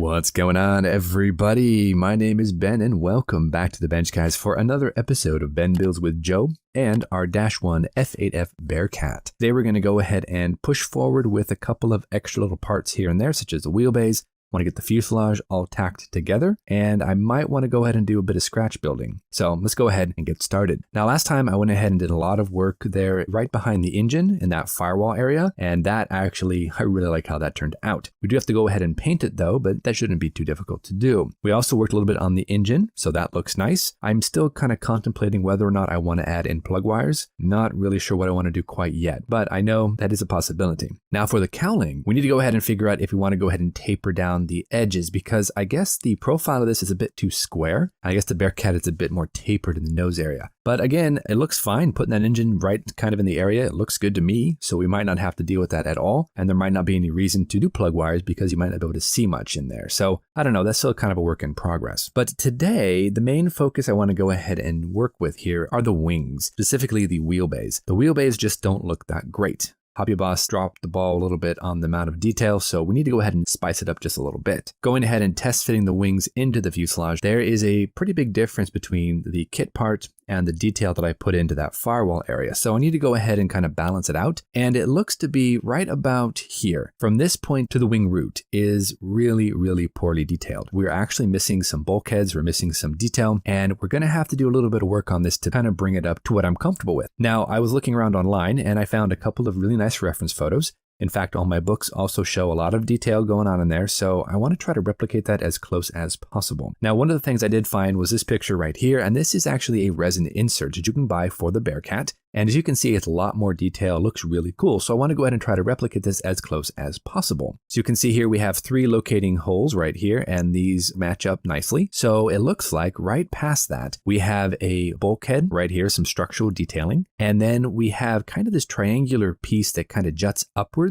What's going on, everybody? My name is Ben, and welcome back to the bench, guys, for another episode of Ben Builds with Joe and our -1 F8F Bearcat. Today we're going to go ahead and push forward with a couple of extra little parts here and there, such as the wheelbase. Want to get the fuselage all tacked together, and I might want to go ahead and do a bit of scratch building. So let's go ahead and get started. Now, last time I went ahead and did a lot of work there right behind the engine in that firewall area, and that actually, I really like how that turned out. We do have to go ahead and paint it though, but that shouldn't be too difficult to do. We also worked a little bit on the engine, so that looks nice. I'm still kind of contemplating whether or not I want to add in plug wires. Not really sure what I want to do quite yet, but I know that is a possibility. Now for the cowling, we need to go ahead and figure out if we want to go ahead and taper down the edges, because I guess the profile of this is a bit too square. I guess the Bearcat is a bit more tapered in the nose area. But again, it looks fine putting that engine right kind of in the area. It looks good to me, so we might not have to deal with that at all. And there might not be any reason to do plug wires because you might not be able to see much in there. So I don't know, that's still kind of a work in progress. But today, the main focus I want to go ahead and work with here are the wings, specifically the wheelbase. The wheelbase just don't look that great. Hobby Boss dropped the ball a little bit on the amount of detail, so we need to go ahead and spice it up just a little bit. Going ahead and test fitting the wings into the fuselage, there is a pretty big difference between the kit part and the detail that I put into that firewall area. So I need to go ahead and kind of balance it out, and it looks to be right about here. From this point to the wing root is really, really poorly detailed. We're actually missing some bulkheads, we're missing some detail, and we're gonna have to do a little bit of work on this to kind of bring it up to what I'm comfortable with. Now, I was looking around online and I found a couple of really nice reference photos. In fact, all my books also show a lot of detail going on in there, so I want to try to replicate that as close as possible. Now, one of the things I did find was this picture right here, and this is actually a resin insert that you can buy for the Bearcat. And as you can see, it's a lot more detail. It looks really cool. So I want to go ahead and try to replicate this as close as possible. So you can see here we have 3 locating holes right here, and these match up nicely. So it looks like right past that, we have a bulkhead right here, some structural detailing. And then we have kind of this triangular piece that kind of juts upwards.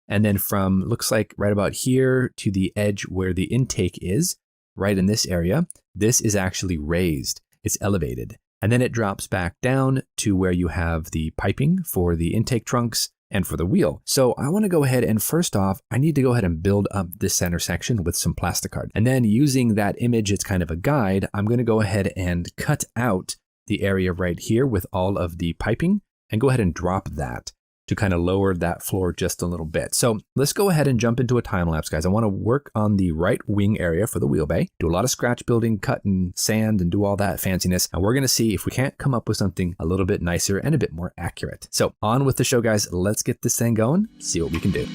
And then from, looks like right about here to the edge where the intake is, right in this area, this is actually raised. It's elevated. And then it drops back down to where you have the piping for the intake trunks and for the wheel. So I want to go ahead and first off, I need to go ahead and build up this center section with some plastic card. And then using that image, it's kind of a guide, I'm going to go ahead and cut out the area right here with all of the piping and go ahead and drop that to kind of lower that floor just a little bit. So let's go ahead and jump into a time lapse, guys. I want to work on the right wing area for the wheelbase, do a lot of scratch building, cut and sand and do all that fanciness. And we're going to see if we can't come up with something a little bit nicer and a bit more accurate. So on with the show, guys. Let's get this thing going, see what we can do.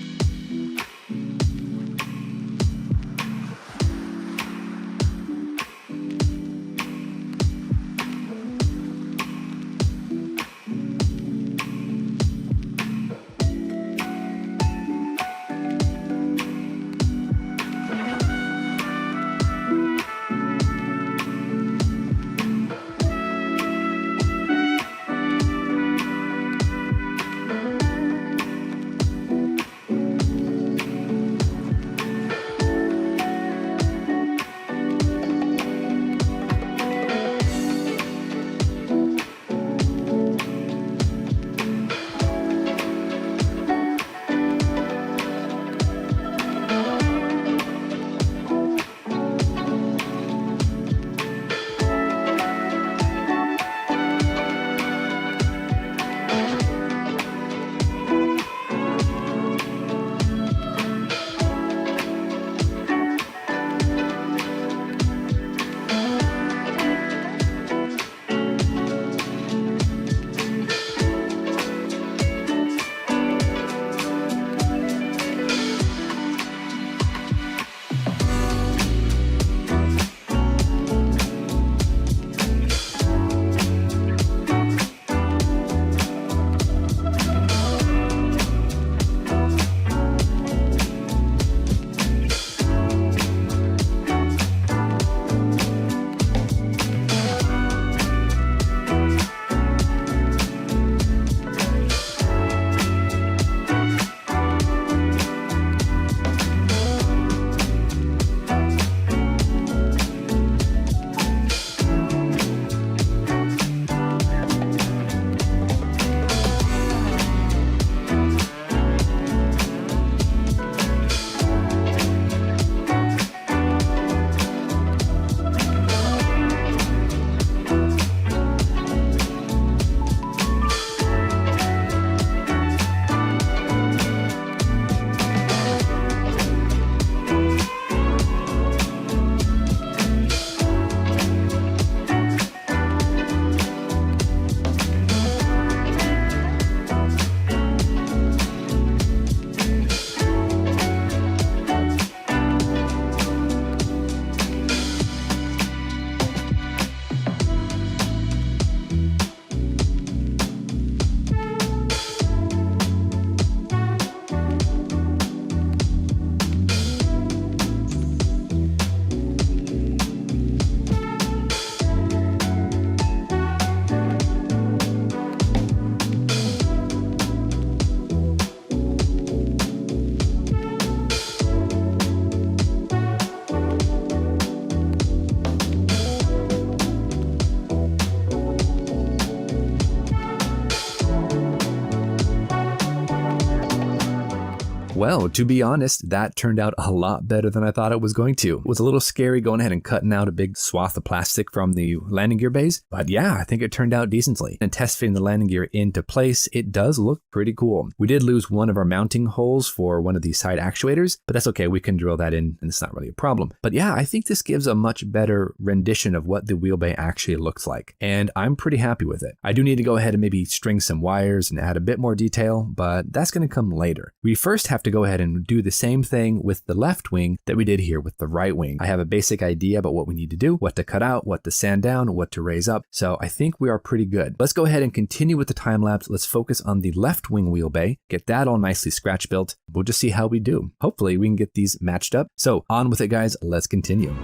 Well, to be honest, that turned out a lot better than I thought it was going to. It was a little scary going ahead and cutting out a big swath of plastic from the landing gear bays, but yeah, I think it turned out decently. And test fitting the landing gear into place, it does look pretty cool. We did lose one of our mounting holes for one of these side actuators, but that's okay, we can drill that in and it's not really a problem. But yeah, I think this gives a much better rendition of what the wheel bay actually looks like, and I'm pretty happy with it. I do need to go ahead and maybe string some wires and add a bit more detail, but that's going to come later. We first have to go ahead and do the same thing with the left wing that we did here with the right wing. I have a basic idea about what we need to do, what to cut out, what to sand down, what to raise up, so I think we are pretty good. Let's go ahead and continue with the time lapse. Let's focus on the left wing wheel bay, get that all nicely scratch built. We'll just see how we do. Hopefully we can get these matched up. So on with it, guys, let's continue.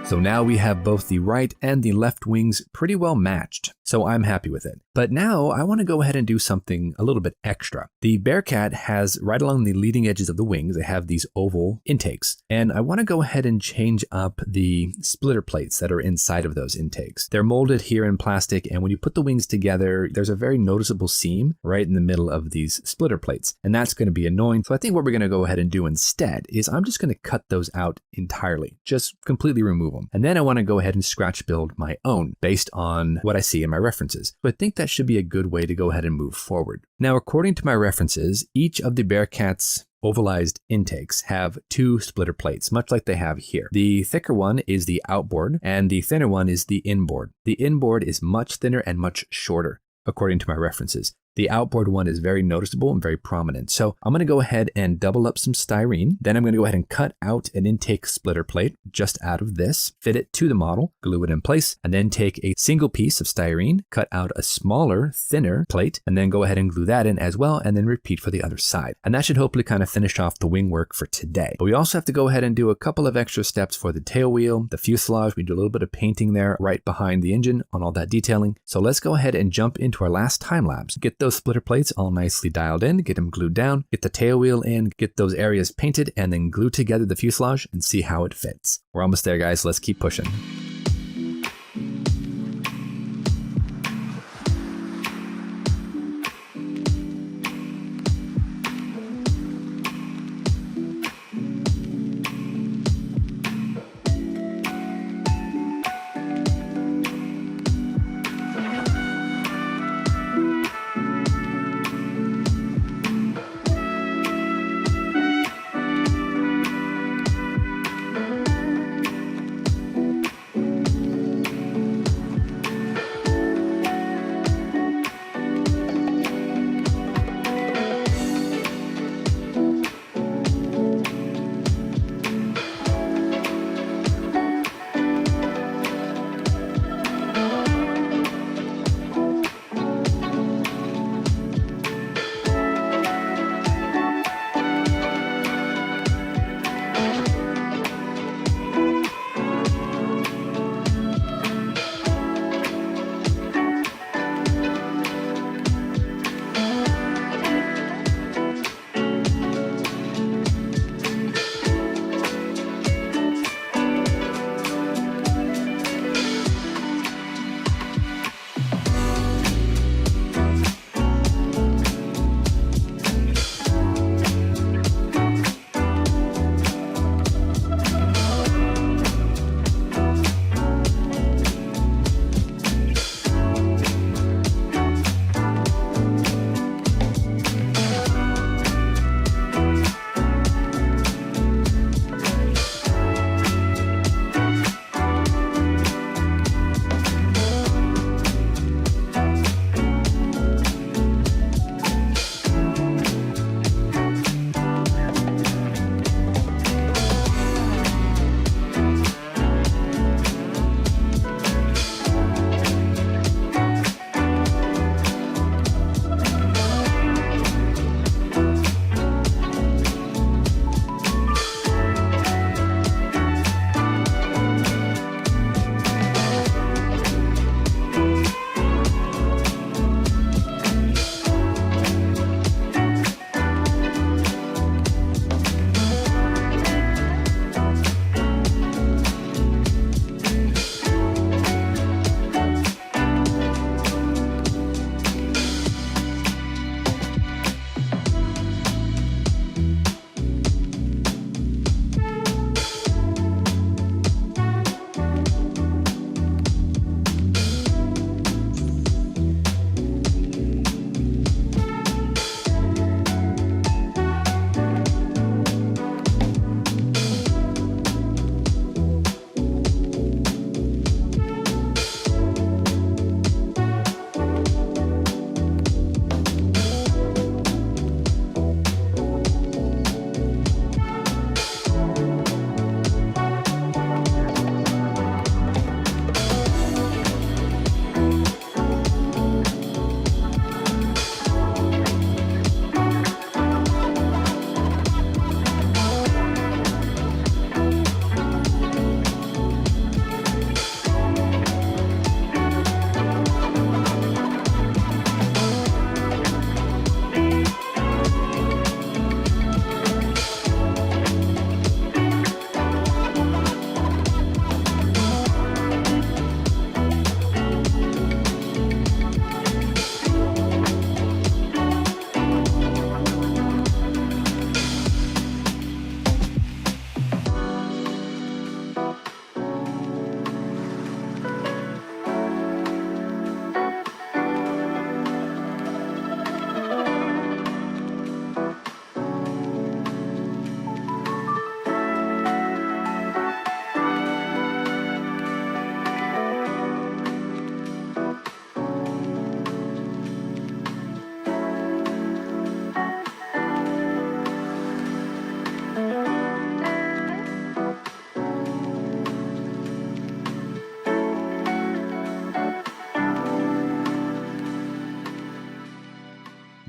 So now we have both the right and the left wings pretty well matched, so I'm happy with it. But now I want to go ahead and do something a little bit extra. The Bearcat has, right along the leading edges of the wings, they have these oval intakes, and I want to go ahead and change up the splitter plates that are inside of those intakes. They're molded here in plastic, and when you put the wings together, there's a very noticeable seam right in the middle of these splitter plates, and that's going to be annoying. So I think what we're going to go ahead and do instead is I'm just going to cut those out entirely, just completely remove them. And then I want to go ahead and scratch build my own based on what I see in my references. So I think that should be a good way to go ahead and move forward. Now, according to my references, each of the Bearcat's ovalized intakes have two splitter plates, much like they have here. The thicker one is the outboard, and the thinner one is the inboard. The inboard is much thinner and much shorter, according to my references. The outboard one is very noticeable and very prominent. So I'm going to go ahead and double up some styrene. Then I'm going to go ahead and cut out an intake splitter plate just out of this, fit it to the model, glue it in place, and then take a single piece of styrene, cut out a smaller, thinner plate, and then go ahead and glue that in as well, and then repeat for the other side. And that should hopefully kind of finish off the wing work for today. But we also have to go ahead and do a couple of extra steps for the tail wheel, the fuselage. We do a little bit of painting there right behind the engine on all that detailing. So let's go ahead and jump into our last time lapse, get those splitter plates all nicely dialed in, get them glued down, get the tail wheel in, get those areas painted, and then glue together the fuselage and see how it fits. We're almost there, guys. Let's keep pushing.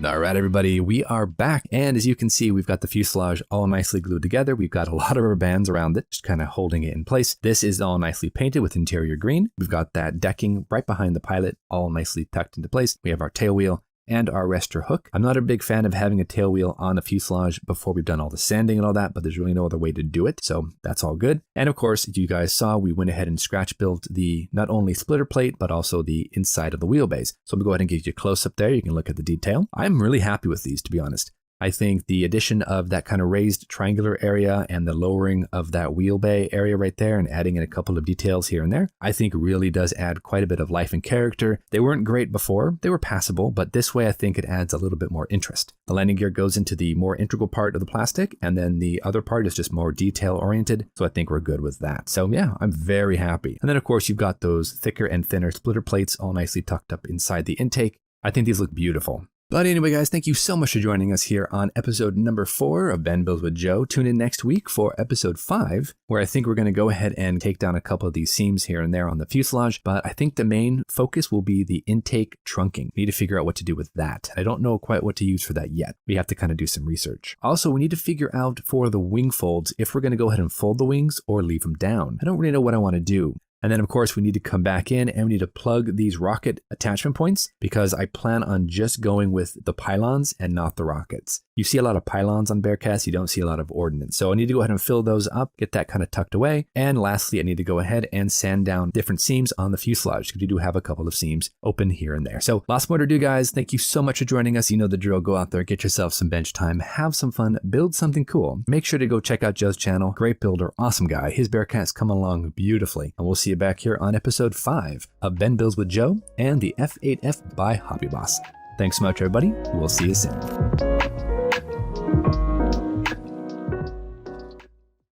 All right, everybody, we are back. And as you can see, we've got the fuselage all nicely glued together. We've got a lot of rubber bands around it, just kind of holding it in place. This is all nicely painted with interior green. We've got that decking right behind the pilot, all nicely tucked into place. We have our tail wheel and our arrestor hook. I'm not a big fan of having a tail wheel on a fuselage before we've done all the sanding and all that, but there's really no other way to do it, so that's all good. And of course, you guys saw we went ahead and scratch built the not only splitter plate, but also the inside of the wheelbase. So I'm gonna go ahead and give you a close up there. You can look at the detail. I'm really happy with these, to be honest. I think the addition of that kind of raised triangular area and the lowering of that wheel bay area right there and adding in a couple of details here and there, I think really does add quite a bit of life and character. They weren't great before, they were passable, but this way I think it adds a little bit more interest. The landing gear goes into the more integral part of the plastic, and then the other part is just more detail oriented, so I think we're good with that. So yeah, I'm very happy. And then of course you've got those thicker and thinner splitter plates all nicely tucked up inside the intake. I think these look beautiful. But anyway, guys, thank you so much for joining us here on episode number 4 of Ben Builds with Joe. Tune in next week for episode 5, where I think we're going to go ahead and take down a couple of these seams here and there on the fuselage. But I think the main focus will be the intake trunking. We need to figure out what to do with that. I don't know quite what to use for that yet. We have to kind of do some research. Also, we need to figure out for the wing folds if we're going to go ahead and fold the wings or leave them down. I don't really know what I want to do. And then of course we need to come back in and we need to plug these rocket attachment points because I plan on just going with the pylons and not the rockets. You see a lot of pylons on Bearcats, you don't see a lot of ordnance. So I need to go ahead and fill those up, get that kind of tucked away. And lastly, I need to go ahead and sand down different seams on the fuselage because we do have a couple of seams open here and there. So lots more to do, guys. Thank you so much for joining us. You know the drill. Go out there, get yourself some bench time, have some fun, build something cool. Make sure to go check out Joe's channel. Great builder, awesome guy. His Bearcats come along beautifully. And we'll see you back here on episode 5 of Ben Builds with Joe and the F8F by Hobby Boss. Thanks so much, everybody. We'll see you soon.